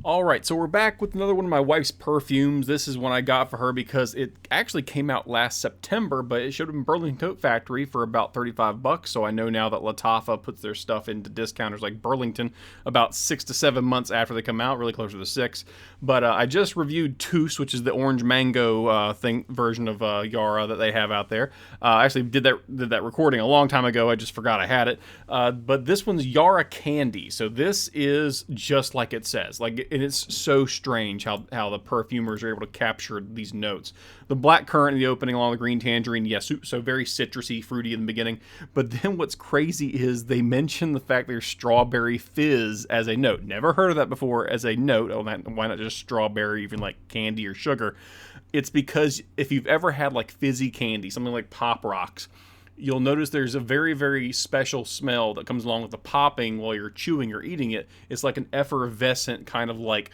All right, so we're back with another one of my wife's perfumes. This is one I got for her because it actually came out last September, but it showed up in Burlington Coat Factory for about $35. So I know now that Lattafa puts their stuff into discounters like Burlington about 6 to 7 months after they come out, really closer to 6. But I just reviewed Toos, which is the orange mango version of Yara that they have out there. I actually did that recording a long time ago. I just forgot I had it. But this one's Yara Candy. So this is just like it says. And it's so strange how the perfumers are able to capture these notes. The black currant in the opening along the green tangerine, yes, so very citrusy, fruity in the beginning. But then what's crazy is they mention the fact there's strawberry fizz as a note. Never heard of that before as a note. Oh, why not just strawberry, even like candy or sugar? It's because if you've ever had like fizzy candy, something like Pop Rocks, you'll notice there's a very, very special smell that comes along with the popping while you're chewing or eating it. It's like an effervescent kind of like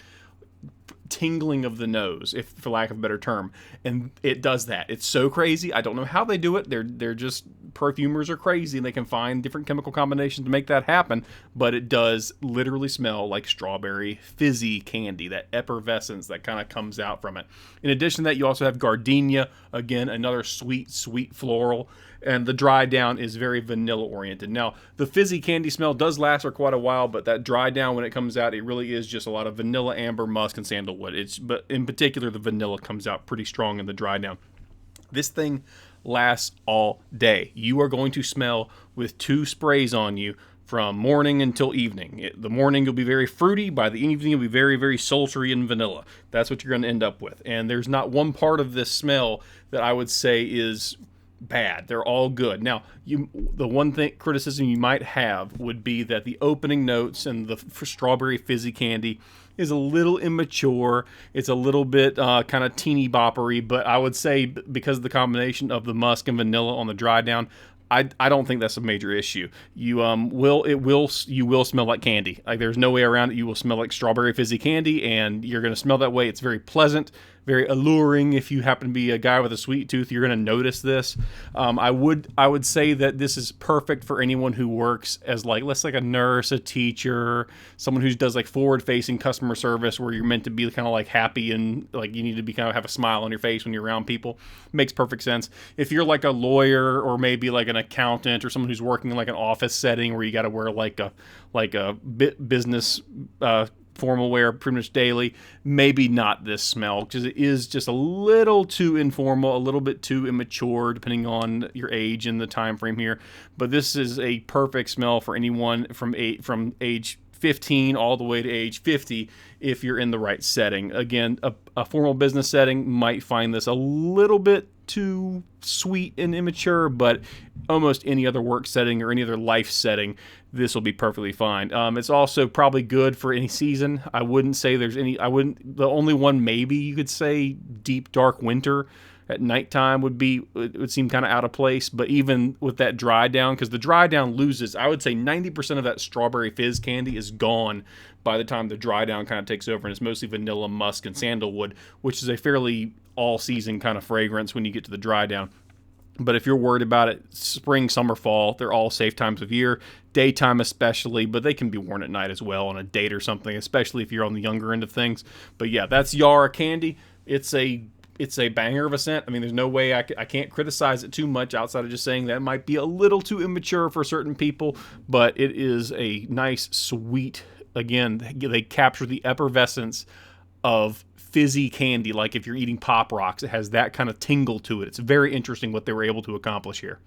tingling of the nose, if for lack of a better term, and it does that. It's so crazy. I don't know how they do it. They're just, perfumers are crazy and they can find different chemical combinations to make that happen, but it does literally smell like strawberry fizzy candy, that effervescence that kind of comes out from it. In addition to that, you also have gardenia, again another sweet floral, and the dry down is very vanilla oriented. Now the fizzy candy smell does last for quite a while, but that dry down when it comes out, it really is just a lot of vanilla, amber, musk, and sandalwood. But in particular the vanilla comes out pretty strong in the dry down. This thing lasts all day. You are going to smell with 2 sprays on you from morning until evening. The morning you'll be very fruity. By the evening you'll be very, very sultry and vanilla. That's what you're going to end up with. And there's not one part of this smell that I would say is bad. They're all good. Now, the one criticism you might have would be that the opening notes and the strawberry fizzy candy is a little immature. It's a little bit kind of teeny-boppery, but I would say because of the combination of the musk and vanilla on the dry down, I don't think that's a major issue. You will smell like candy. Like there's no way around it. You will smell like strawberry fizzy candy, and you're going to smell that way. It's very pleasant, very alluring. If you happen to be a guy with a sweet tooth, you're going to notice this. I would say that this is perfect for anyone who works as let's a nurse, a teacher, someone who does like forward-facing customer service, where you're meant to be kind of like happy and like you need to be kind of have a smile on your face when you're around people. Makes perfect sense. If you're like a lawyer or maybe like an accountant or someone who's working in like an office setting where you got to wear like a business formal wear pretty much daily, maybe not this smell, because it is just a little too informal, a little bit too immature depending on your age and the time frame here. But this is a perfect smell for anyone from age 15 all the way to age 50 if you're in the right setting. Again, a formal business setting might find this a little bit too sweet and immature, but almost any other work setting or any other life setting, this will be perfectly fine. It's also probably good for any season. I wouldn't say there's any, the only one maybe you could say deep dark winter at nighttime would seem kind of out of place. But even with that dry down, because the dry down loses, I would say 90% of that strawberry fizz candy is gone by the time the dry down kind of takes over, and it's mostly vanilla, musk, and sandalwood, which is a fairly all-season kind of fragrance when you get to the dry down. But if you're worried about it, spring, summer, fall, they're all safe times of year, daytime especially, but they can be worn at night as well on a date or something, especially if you're on the younger end of things. But yeah, that's Yara Candy. It's a banger of a scent. I mean, there's no way I can't criticize it too much outside of just saying that it might be a little too immature for certain people, but it is a nice, sweet, again, they capture the effervescence of fizzy candy, like if you're eating Pop Rocks. It has that kind of tingle to it. It's very interesting what they were able to accomplish here.